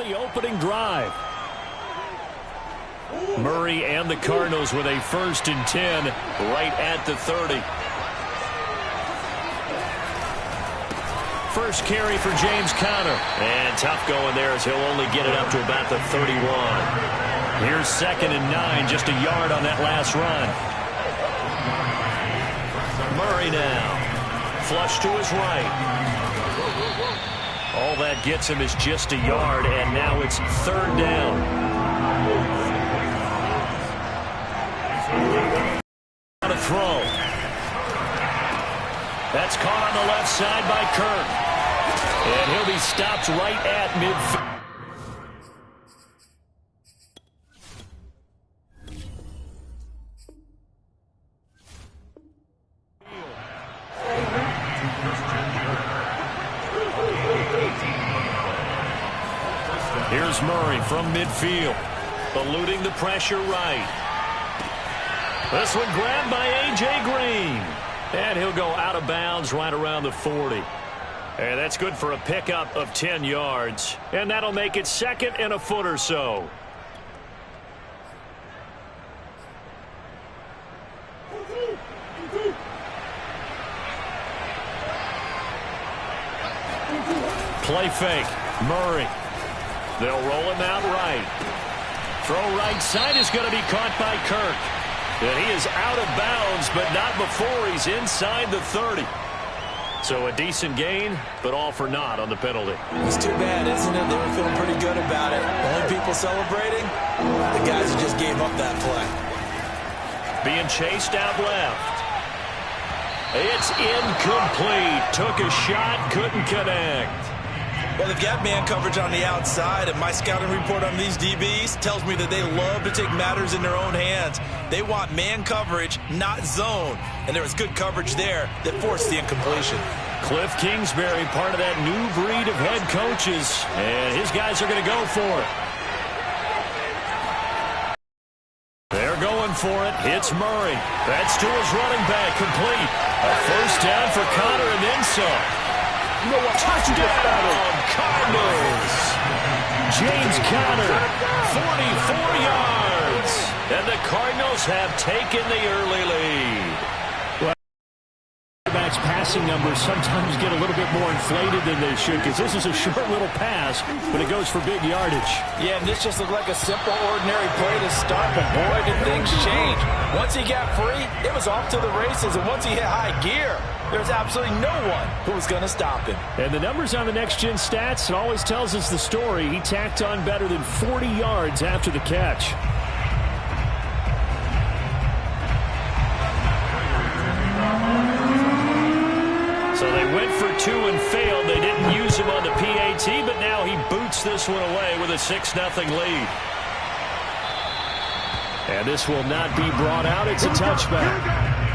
the opening drive. Murray and the Cardinals with a 1st and 10 right at the 30. First carry for James Conner. And tough going there as he'll only get it up to about the 31. Here's 2nd and 9, just a yard on that last run. Murray now. Flush to his right. All that gets him is just a yard, and now it's 3rd down. On a throw. That's caught on the left side by Kirk. And he'll be stopped right at midfield. Here's Murray from midfield, eluding the pressure right. This one grabbed by A.J. Green. And he'll go out of bounds right around the 40. And that's good for a pickup of 10 yards. And that'll make it 2nd and a foot or so. Play fake. Murray. They'll roll him out right. Throw right side is going to be caught by Kirk. And he is out of bounds, but not before he's inside the 30. So a decent gain, but all for naught on the penalty. It's too bad, isn't it? They were feeling pretty good about it. The only people celebrating, the guys who just gave up that play. Being chased out left. It's incomplete. Took a shot, couldn't connect. Well, they've got man coverage on the outside, and my scouting report on these DBs tells me that they love to take matters in their own hands. They want man coverage, not zone. And there was good coverage there that forced the incompletion. Cliff Kingsbury, part of that new breed of head coaches, and his guys are going to go for it. They're going for it. Hits Murray. That's to his running back, complete. A 1st down for Conner and then some. Touchdown, Cardinals. James Conner, 44 yards. And the Cardinals have taken the early lead. Well, quarterback's passing numbers sometimes get a little bit more inflated than they should because this is a short little pass, but it goes for big yardage. Yeah, and this just looked like a simple, ordinary play to start, but boy, did things change. Once he got free, it was off to the races, and once he hit high gear, there's absolutely no one who was going to stop him. And the numbers on the next-gen stats, it always tells us the story. He tacked on better than 40 yards after the catch. So they went for 2 and failed. They didn't use him on the PAT, but now he boots this one away with a 6-0 lead. And this will not be brought out. It's a touchback.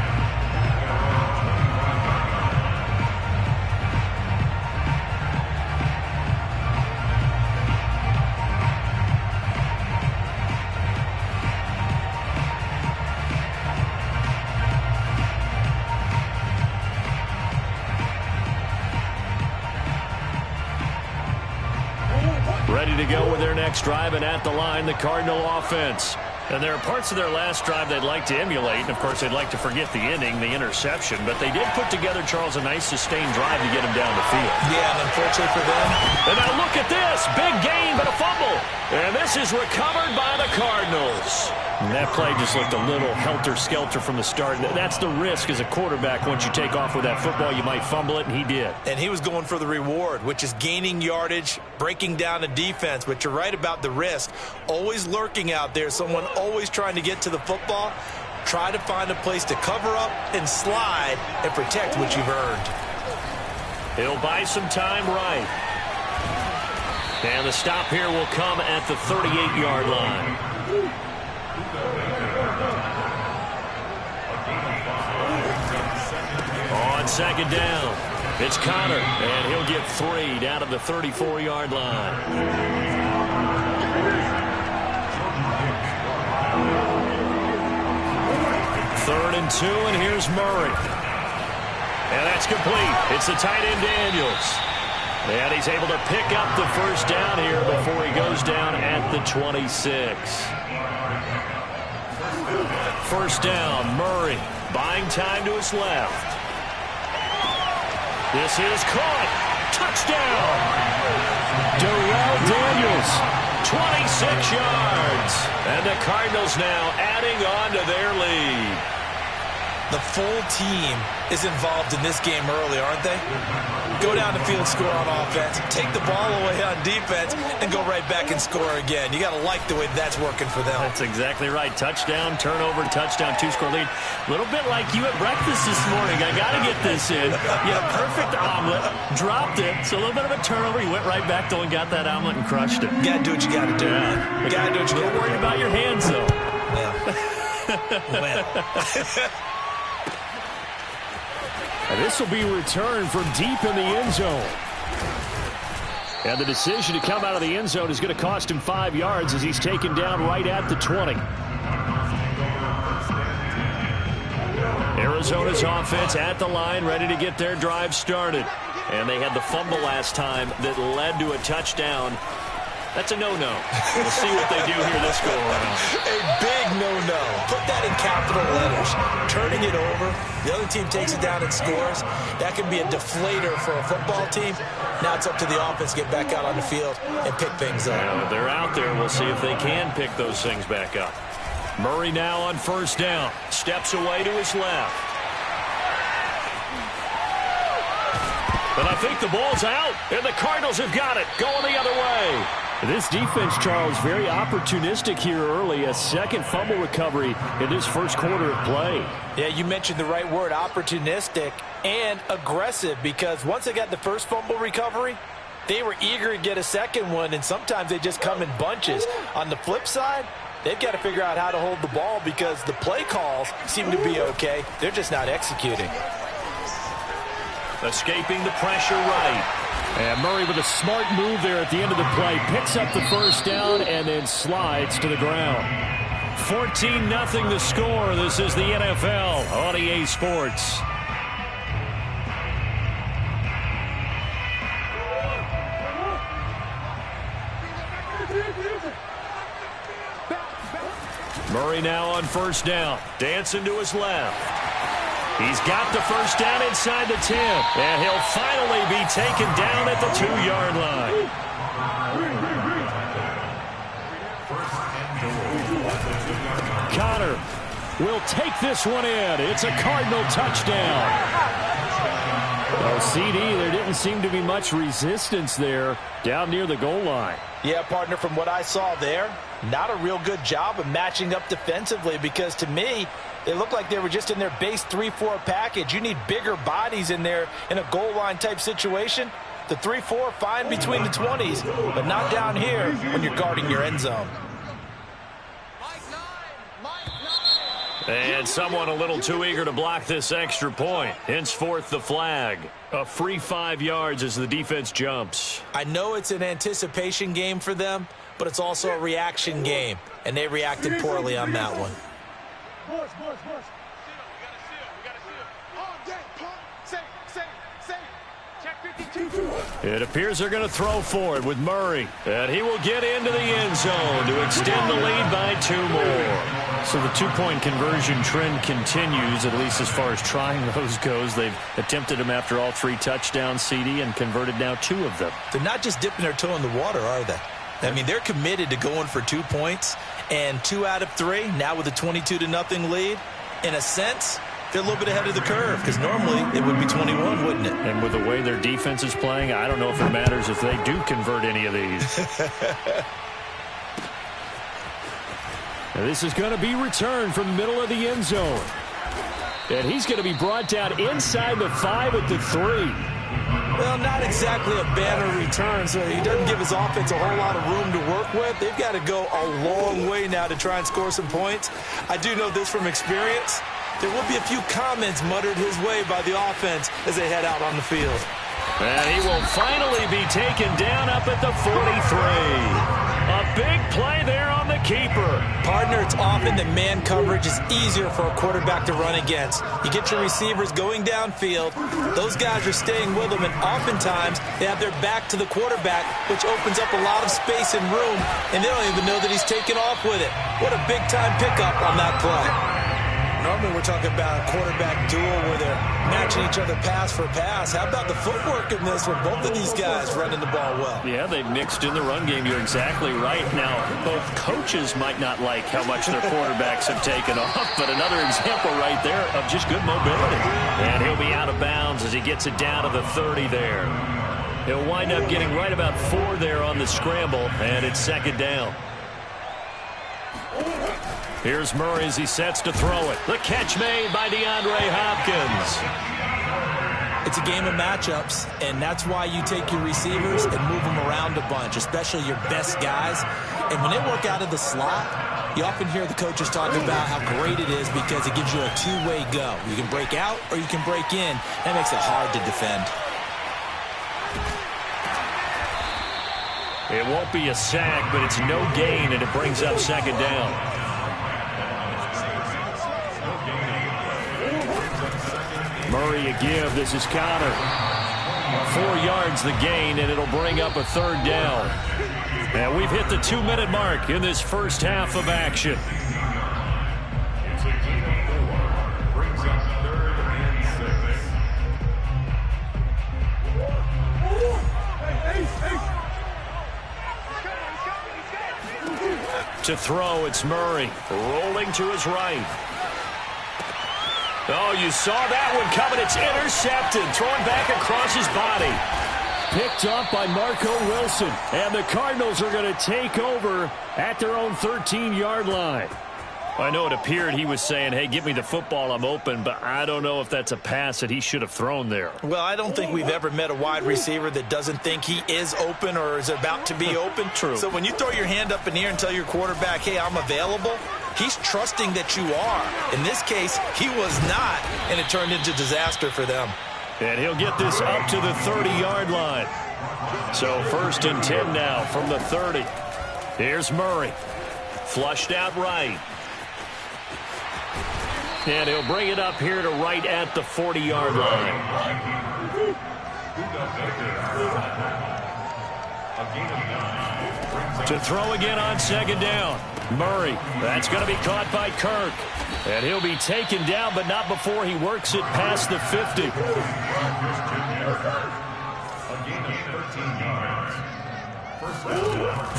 Ready to go with their next drive, and at the line, the Cardinal offense. And there are parts of their last drive they'd like to emulate, and of course they'd like to forget the inning, the interception, but they did put together, Charles, a nice sustained drive to get him down the field. Yeah, and unfortunately for them. And now look at this, big gain, but a fumble. And this is recovered by the Cardinals. And that play just looked a little helter-skelter from the start. That's the risk as a quarterback. Once you take off with that football, you might fumble it, and he did. And he was going for the reward, which is gaining yardage, breaking down the defense. But you're right about the risk. Always lurking out there, someone always trying to get to the football. Try to find a place to cover up and slide and protect what you've earned. He'll buy some time right. And the stop here will come at the 38-yard line. On 2nd down, it's Conner, and he'll get 3 down to the 34-yard line. Third and 2, and here's Murray. And that's complete. It's the tight end Daniels. And he's able to pick up the 1st down here before he goes goes down at the 26. First down, Murray buying time to his left. This is caught. Touchdown. Darrell Daniels, 26 yards. And the Cardinals now adding on to their lead. The full team is involved in this game early, aren't they? Go down the field, score on offense, take the ball away on defense, and go right back and score again. You got to like the way that's working for them. That's exactly right. Touchdown, turnover, touchdown, two-score lead. A little bit like you at breakfast this morning. I got to get this in. You had a perfect omelet, dropped it, so a little bit of a turnover. You went right back, though, and got that omelet and crushed it. You got to do what you got to do. You got to do what you got to do. Don't worry about your hands, though. Well. And this will be returned from deep in the end zone. And the decision to come out of the end zone is going to cost him 5 yards as he's taken down right at the 20. Arizona's offense at the line, ready to get their drive started. And they had the fumble last time that led to a touchdown. That's a no-no. We'll see what they do here this go-around. A big no-no. Put that in capital letters. Turning it over. The other team takes it down and scores. That can be a deflator for a football team. Now it's up to the offense to get back out on the field and pick things up. Yeah, they're out there. We'll see if they can pick those things back up. Murray now on first down. Steps away to his left. And I think the ball's out, and the Cardinals have got it. Going the other way. This defense, Charles, very opportunistic here early. A second fumble recovery in this first quarter of play. Yeah, you mentioned the right word, opportunistic and aggressive, because once they got the first fumble recovery, they were eager to get a second one, and sometimes they just come in bunches. On the flip side, they've got to figure out how to hold the ball because the play calls seem to be okay. They're just not executing. Escaping the pressure right. And Murray with a smart move there at the end of the play. Picks up the first down and then slides to the ground. 14-0 the score. This is the NFL on EA Sports. Murray now on first down. Dancing to his left. He's got the first down inside the 10. And he'll finally be taken down at the 2-yard line. Connor will take this one in. It's a Cardinal touchdown. Well, CD, there didn't seem to be much resistance there down near the goal line. Yeah, partner, from what I saw there, not a real good job of matching up defensively because to me, it looked like they were just in their base 3-4 package. You need bigger bodies in there in a goal line type situation. The 3-4 fine between the 20s, but not down here when you're guarding your end zone. And someone a little too eager to block this extra point. Henceforth the flag. A free 5 yards as the defense jumps. I know it's an anticipation game for them, but it's also a reaction game, and they reacted poorly on that one. It appears they're going to throw for it with Murray. And he will get into the end zone to extend the lead by 2 more. So the two-point conversion trend continues, at least as far as trying those goes. They've attempted them after all 3 touchdowns, CD, and converted now 2 of them. They're not just dipping their toe in the water, are they? I mean, they're committed to going for 2 points, and 2 out of 3, now with a 22-0 lead. In a sense, they're a little bit ahead of the curve because normally it would be 21, wouldn't it? And with the way their defense is playing, I don't know if it matters if they do convert any of these. Now this is going to be returned from the middle of the end zone. And he's going to be brought down inside the 5 at the 3. Well, not exactly a banner return, so he doesn't give his offense a whole lot of room to work with. They've got to go a long way now to try and score some points. I do know this from experience. There will be a few comments muttered his way by the offense as they head out on the field. And he will finally be taken down up at the 43. A big play there on the keeper. Partner, it's often that man coverage is easier for a quarterback to run against. You get your receivers going downfield. Those guys are staying with them, and oftentimes they have their back to the quarterback, which opens up a lot of space and room, and they don't even know that he's taken off with it. What a big-time pickup on that play. Normally we're talking about a quarterback duel where they're matching each other pass for pass. How about the footwork in this one? Both of these guys running the ball well. Yeah, they've mixed in the run game. You're exactly right. Now, both coaches might not like how much their quarterbacks have taken off, but another example right there of just good mobility. And he'll be out of bounds as he gets it down to the 30 there. He'll wind up getting right about 4 there on the scramble, and it's second down. Here's Murray as he sets to throw it. The catch made by DeAndre Hopkins. It's a game of matchups, and that's why you take your receivers and move them around a bunch, especially your best guys. And when they work out of the slot, you often hear the coaches talking about how great it is because it gives you a two-way go. You can break out or you can break in. That makes it hard to defend. It won't be a sack, but it's no gain, and it brings up second down. Murray a give. This is Connor. 4 yards the gain, and it'll bring up a third down. And we've hit the 2-minute mark in this first half of action. To throw, it's Murray. Rolling to his right. Oh, you saw that one coming. It's intercepted. Thrown back across his body. Picked up by Marco Wilson. And the Cardinals are going to take over at their own 13-yard line. I know it appeared he was saying, hey, give me the football, I'm open, but I don't know if that's a pass that he should have thrown there. Well, I don't think we've ever met a wide receiver that doesn't think he is open or is about to be open. True. So when you throw your hand up in the air and tell your quarterback, hey, I'm available, he's trusting that you are. In this case, he was not, and it turned into disaster for them. And he'll get this up to the 30-yard line. So 1st and 10 now from the 30. Here's Murray. Flushed out right. And he'll bring it up here to right at the 40-yard line. To throw again on second down. Murray. That's going to be caught by Kirk. And he'll be taken down, but not before he works it past the 50.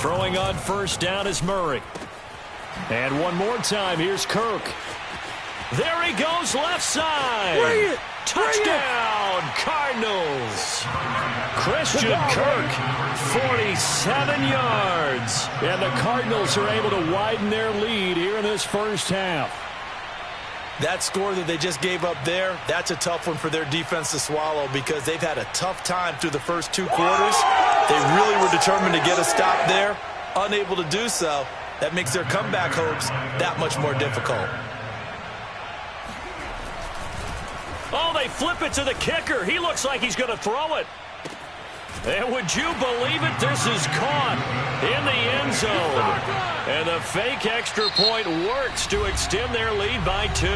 Throwing on first down is Murray. And one more time, here's Kirk. There he goes, left side. Touchdown, Cardinals. Christian Kirk, 47 yards. And the Cardinals are able to widen their lead here in this first half. That score that they just gave up there, that's a tough one for their defense to swallow because they've had a tough time through the first 2 quarters. They really were determined to get a stop there, unable to do so. That makes their comeback hopes that much more difficult. Oh, they flip it to the kicker. He looks like he's going to throw it. And would you believe it? This is caught in the end zone. And the fake extra point works to extend their lead by 2.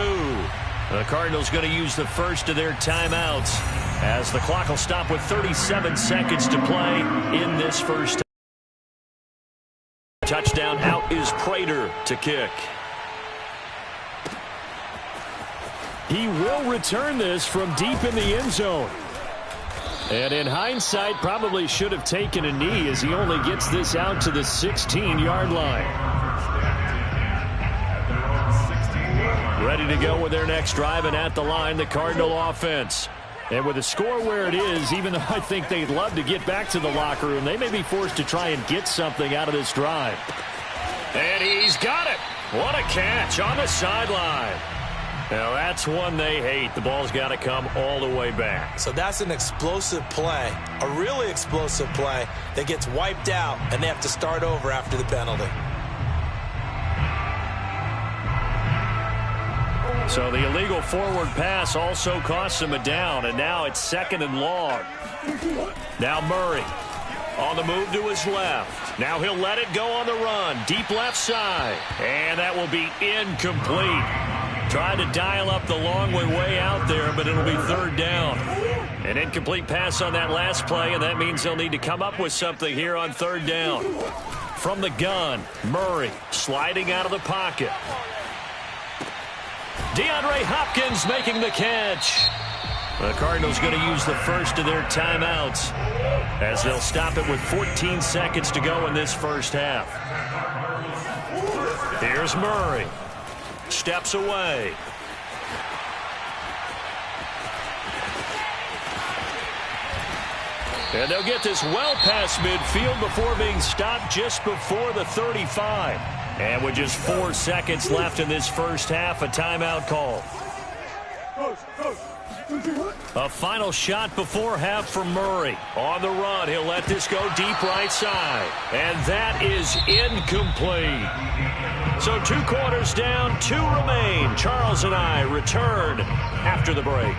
The Cardinals going to use the first of their timeouts as the clock will stop with 37 seconds to play in this first. Touchdown out is Prater to kick. He will return this from deep in the end zone. And in hindsight, probably should have taken a knee as he only gets this out to the 16-yard line. Ready to go with their next drive, and at the line, the Cardinal offense. And with the score where it is, even though I think they'd love to get back to the locker room, they may be forced to try and get something out of this drive. And he's got it. What a catch on the sideline. Now, that's one they hate. The ball's got to come all the way back. So that's an explosive play, a really explosive play that gets wiped out, and they have to start over after the penalty. So the illegal forward pass also costs him a down, and now it's 2nd and long. Now Murray. On the move to his left. Now he'll let it go on the run. Deep left side. And that will be incomplete. Tried to dial up the long way out there, but it'll be third down. An incomplete pass on that last play, and that means they'll need to come up with something here on third down. From the gun, Murray sliding out of the pocket. DeAndre Hopkins making the catch. The Cardinals going to use the first of their timeouts as they'll stop it with 14 seconds to go in this first half. Here's Murray. Steps away. And they'll get this well past midfield before being stopped just before the 35. And with just 4 seconds left in this first half, a timeout call. A final shot before half for Murray. On the run, he'll let this go deep right side. And that is incomplete. So 2 quarters down, 2 remain. Charles and I return after the break.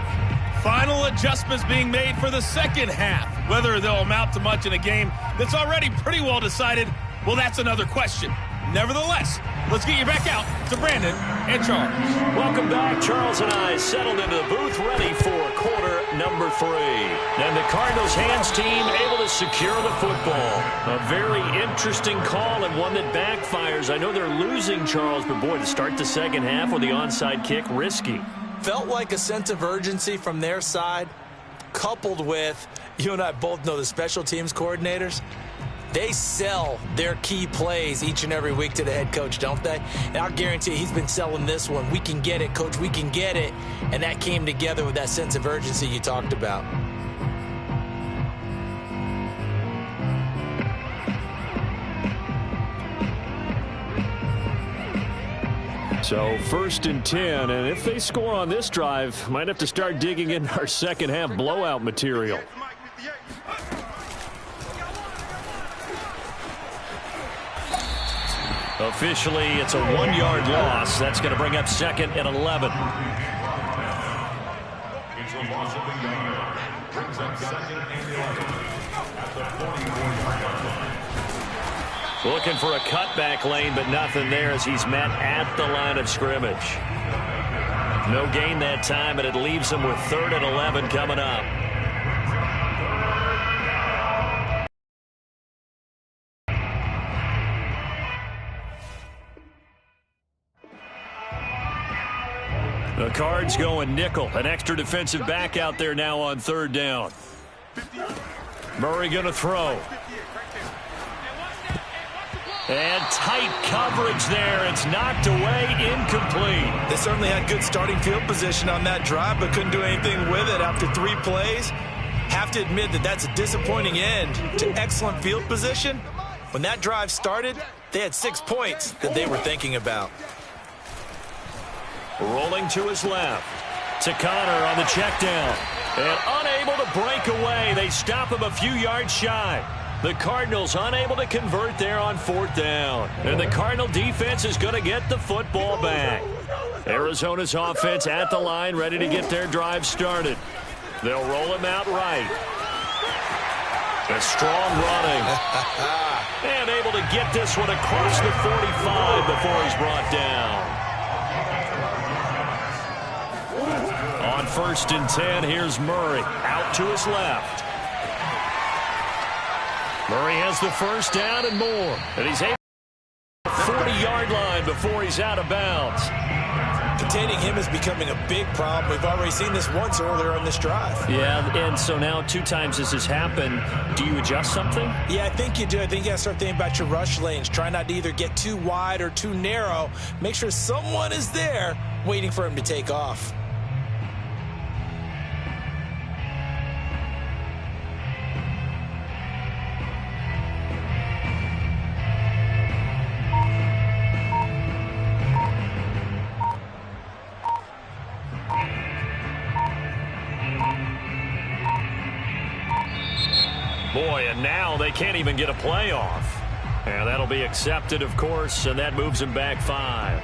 Final adjustments being made for the second half. Whether they'll amount to much in a game that's already pretty well decided, well, that's another question. Nevertheless, let's get you back out to Brandon and Charles. Welcome back. Charles and I settled into the booth ready for quarter number 3. And the Cardinals hands team able to secure the football. A very interesting call and one that backfires. I know they're losing, Charles, but boy, to start the second half with the onside kick, risky. Felt like a sense of urgency from their side, coupled with, you and I both know the special teams coordinators. They sell their key plays each and every week to the head coach, don't they? And I'll guarantee he's been selling this one. We can get it, coach. We can get it. And that came together with that sense of urgency you talked about. So 1st and 10, and if they score on this drive, might have to start digging in our second half blowout material. Officially, it's a 1-yard loss. That's going to bring up 2nd and 11. It's a loss of the yard. Brings up 2nd and 11 at the 44-yard line. Looking for a cutback lane, but nothing there as he's met at the line of scrimmage. No gain that time, and it leaves him with 3rd and 11 coming up. The Cards going nickel. An extra defensive back out there now on 3rd down. Murray going to throw. And tight coverage there. It's knocked away, incomplete. They certainly had good starting field position on that drive, but couldn't do anything with it after 3 plays. Have to admit that that's a disappointing end to excellent field position. When that drive started, they had 6 points that they were thinking about. Rolling to his left. To Connor on the check down. And unable to break away. They stop him a few yards shy. The Cardinals unable to convert there on 4th down. And the Cardinal defense is going to get the football back. Arizona's offense at the line, ready to get their drive started. They'll roll him out right. A strong running. And able to get this one across the 45 before he's brought down. On 1st and 10, here's Murray. Out to his left. Murray has the first down and more. And he's able to the 40-yard line before he's out of bounds. Containing him is becoming a big problem. We've already seen this once earlier on this drive. Yeah, and so now 2 times this has happened. Do you adjust something? Yeah, I think you do. I think you got to start thinking about your rush lanes. Try not to either get too wide or too narrow. Make sure someone is there waiting for him to take off. Boy, and now they can't even get a playoff. And that'll be accepted, of course, and that moves him back 5.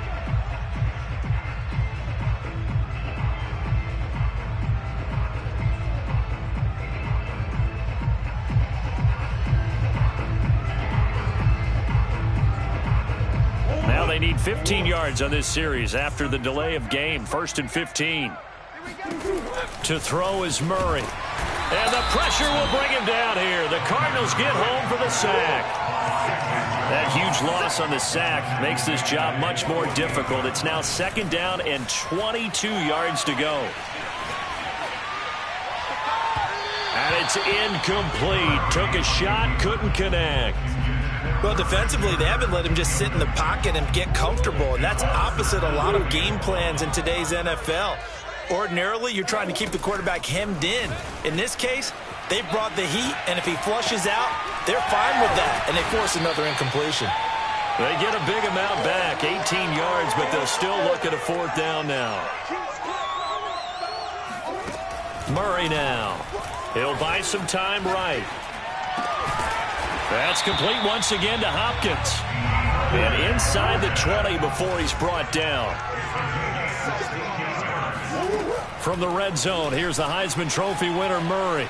they need 15 yards on this series after the delay of game. 1st and 15. To throw is Murray. And the pressure will bring him down here. The Cardinals get home for the sack. That huge loss on the sack makes this job much more difficult. It's now 2nd down and 22 yards to go. And it's incomplete. Took a shot, couldn't connect. Well, defensively, they haven't let him just sit in the pocket and get comfortable, and that's opposite a lot of game plans in today's NFL. Ordinarily, you're trying to keep the quarterback hemmed in. In this case, they brought the heat, and if he flushes out, they're fine with that, and they force another incompletion. They get a big amount back, 18 yards, but they'll still look at a 4th down now. Murray now. He'll buy some time right. That's complete once again to Hopkins. And inside the 20 before he's brought down. From the red zone, here's the Heisman Trophy winner, Murray.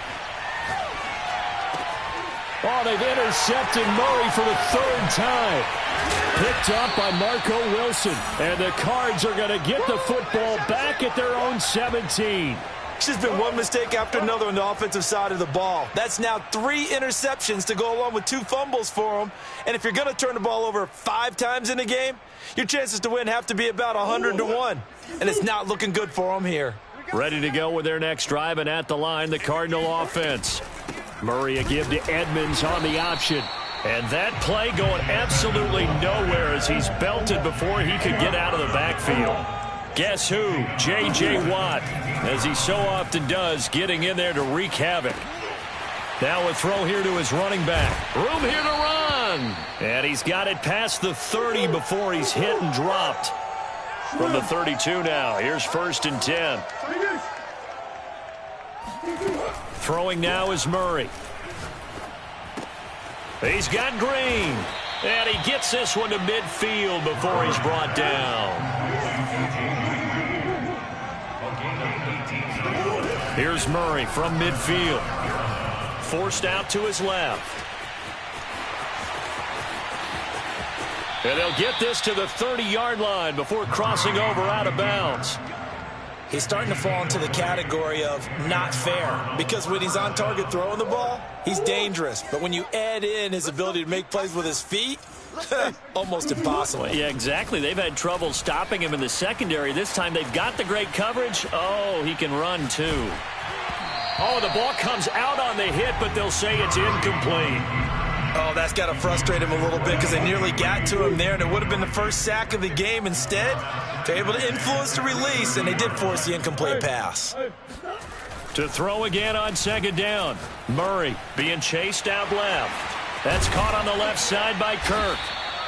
Oh, they've intercepted Murray for the 3rd time. Picked up by Marco Wilson. And the Cards are going to get the football back at their own 17. It's just been one mistake after another on the offensive side of the ball. That's now 3 interceptions to go along with 2 fumbles for him. And if you're going to turn the ball over 5 times in a game, your chances to win have to be about 100-1. And it's not looking good for him here. Ready to go with their next drive, and at the line, the Cardinal offense. Murray a give to Edmonds on the option. And that play going absolutely nowhere as he's belted before he could get out of the backfield. Guess who? J.J. Watt, as he so often does, getting in there to wreak havoc. Now a throw here to his running back. Room here to run. And he's got it past the 30 before he's hit and dropped. From the 32 now, here's 1st and 10. Throwing now is Murray. He's got Green. And he gets this one to midfield before he's brought down. Here's Murray from midfield. Forced out to his left. And they'll get this to the 30-yard line before crossing over out of bounds. He's starting to fall into the category of not fair, because when he's on target throwing the ball, he's dangerous. But when you add in his ability to make plays with his feet, almost impossible. Yeah, exactly. They've had trouble stopping him in the secondary. This time they've got the great coverage. Oh, he can run too. Oh, the ball comes out on the hit, but they'll say it's incomplete. Oh, that's got to frustrate him a little bit because they nearly got to him there, and it would have been the first sack of the game. Instead, they're able to influence the release, and they did force the incomplete pass. To throw again on 2nd down. Murray being chased out left. That's caught on the left side by Kirk.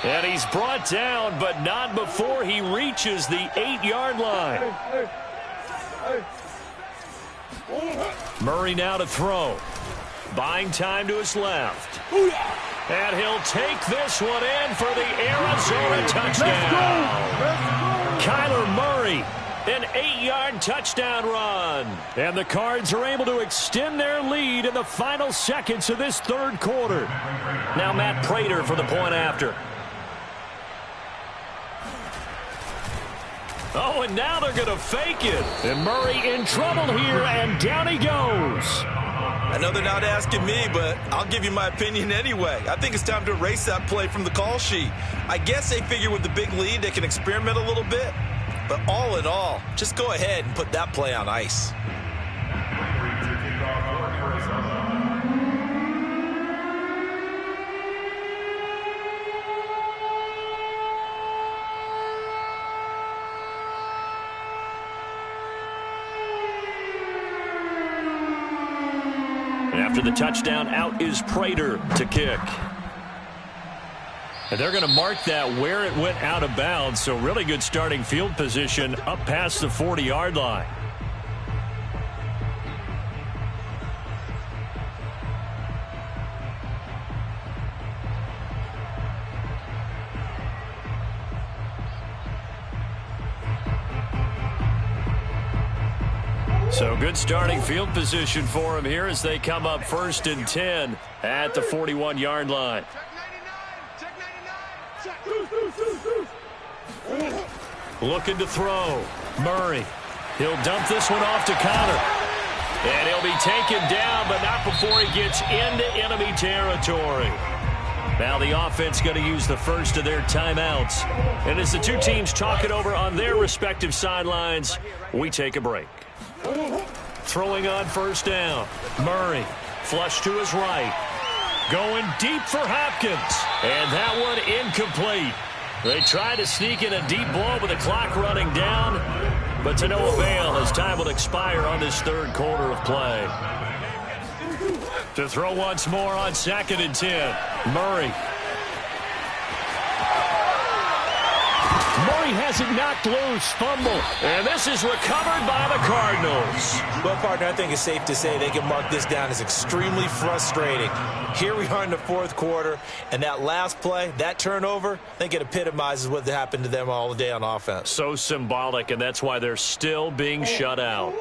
And he's brought down, but not before he reaches the 8-yard line. Murray now to throw. Buying time to his left. And he'll take this one in for the Arizona touchdown. Kyler Murray, an 8-yard touchdown run. And the Cards are able to extend their lead in the final seconds of this 3rd quarter. Now Matt Prater for the point after. Oh, and now they're going to fake it. And Murray in trouble here, and down he goes. I know they're not asking me, but I'll give you my opinion anyway. I think it's time to erase that play from the call sheet. I guess they figure with the big lead they can experiment a little bit. But all in all, just go ahead and put that play on ice. After the touchdown, out is Prater to kick. And they're going to mark that where it went out of bounds, so really good starting field position up past the 40-yard line. So good starting field position for him here as they come up 1st and 10 at the 41-yard line. Looking to throw. Murray. He'll dump this one off to Connor. And he'll be taken down, but not before he gets into enemy territory. Now the offense going to use the first of their timeouts. And as the two teams talk it over on their respective sidelines, we take a break. Throwing on first down. Murray. Flush to his right. Going deep for Hopkins. And that one incomplete. They try to sneak in a deep ball with the clock running down, but to no avail as time will expire on this third quarter of play. To throw once more on 2nd and 10. Murray. Murray has it knocked loose. Fumble. And this is recovered by the Cardinals. Well, partner, I think it's safe to say they can mark this down as extremely frustrating. Here we are in the fourth quarter, and that last play, that turnover, I think it epitomizes what happened to them all day on offense. So symbolic, and that's why they're still being shut out.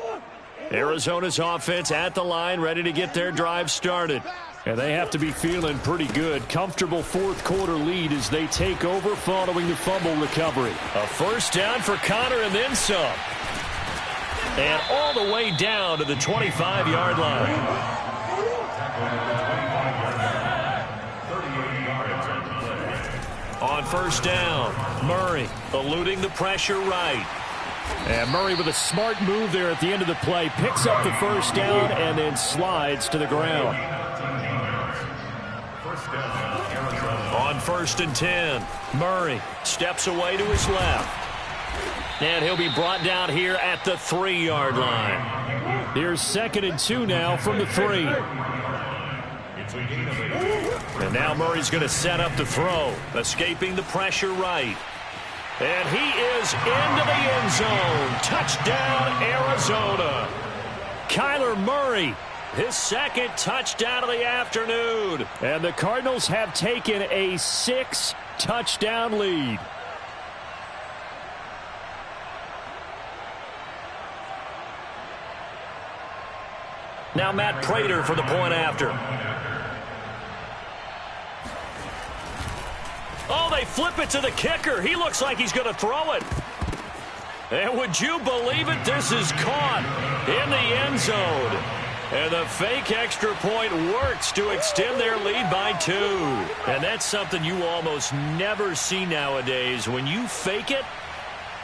Arizona's offense at the line, ready to get their drive started. And they have to be feeling pretty good. Comfortable fourth quarter lead as they take over following the fumble recovery. A first down for Connor and then some. And all the way down to the 25-yard line. On first down, Murray eluding the pressure right. And Murray with a smart move there at the end of the play. Picks up the first down and then slides to the ground. On 1st and 10, Murray steps away to his left. And he'll be brought down here at the 3-yard line. Here's 2nd and 2 now from the 3. And now Murray's going to set up the throw, escaping the pressure right. And he is into the end zone. Touchdown, Arizona. Kyler Murray, his 2nd touchdown of the afternoon. And the Cardinals have taken a 6-touchdown lead. Now Matt Prater for the point after. Oh, they flip it to the kicker. He looks like he's going to throw it. And would you believe it? This is caught in the end zone. And the fake extra point works to extend their lead by 2. And that's something you almost never see nowadays. When you fake it,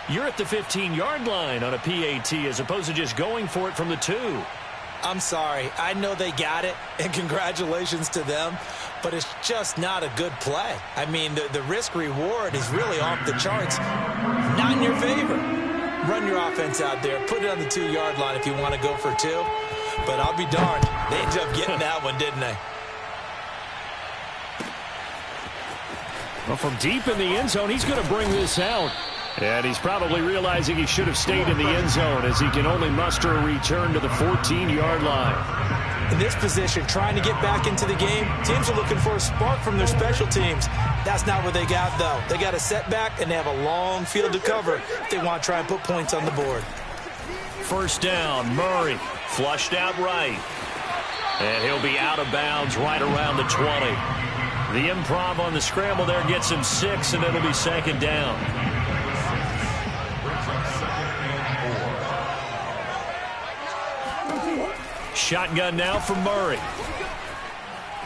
you're at the 15-yard line on a PAT as opposed to just going for it from the 2. I'm sorry. I know they got it, and congratulations to them, but it's just not a good play. I mean, the risk-reward is really off the charts. Not in your favor. Run your offense out there. Put it on the 2-yard line if you want to go for 2. But I'll be darned. They ended up getting that one, didn't they? Well, from deep in the end zone, he's going to bring this out. And he's probably realizing he should have stayed in the end zone as he can only muster a return to the 14-yard line. In this position, trying to get back into the game, teams are looking for a spark from their special teams. That's not what they got, though. They got a setback, and they have a long field to cover if they want to try and put points on the board. First down, Murray flushed out right. And he'll be out of bounds right around the 20. The improv on the scramble there gets him 6, and it'll be 2nd down. Shotgun now for Murray.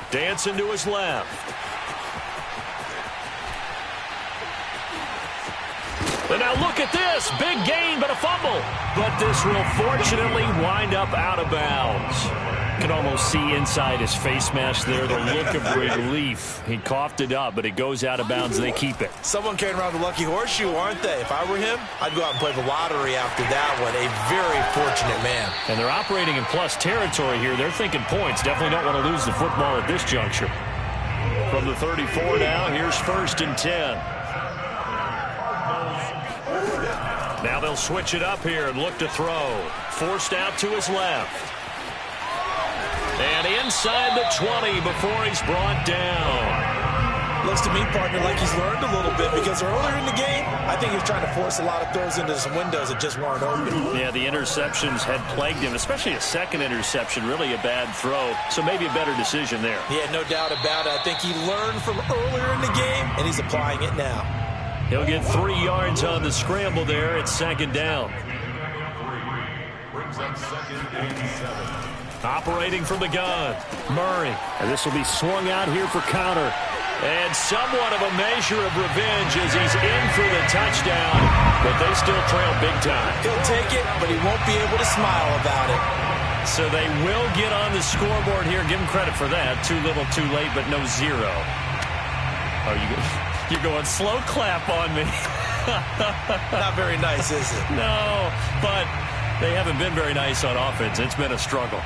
Dancing to his left. And now look at this. Big gain, but a fumble. But this will fortunately wind up out of bounds. You can almost see inside his face mask there the look of relief. He coughed it up, but it goes out of bounds. They keep it. Someone carrying around the lucky horseshoe, aren't they? If I were him, I'd go out and play the lottery after that one. A very fortunate man. And they're operating in plus territory here. They're thinking points. Definitely don't want to lose the football at this juncture. From the 34 now, here's 1st and 10. Now they'll switch it up here and look to throw. Forced out to his left. And inside the 20 before he's brought down. Looks to me, partner, like he's learned a little bit because earlier in the game, I think he was trying to force a lot of throws into some windows that just weren't open. Yeah, the interceptions had plagued him, especially a second interception, really a bad throw. So maybe a better decision there. Yeah, no doubt about it. I think he learned from earlier in the game, and he's applying it now. He'll get 3 yards on the scramble there. It's second down. Brings up second and 7. Operating from the gun, Murray. And this will be swung out here for counter. And somewhat of a measure of revenge as he's in for the touchdown, but they still trail big time. He'll take it, but he won't be able to smile about it. So they will get on the scoreboard here. Give him credit for that. Too little, too late, but no 0. Oh, you're going slow clap on me. Not very nice, is it? No, but they haven't been very nice on offense. It's been a struggle.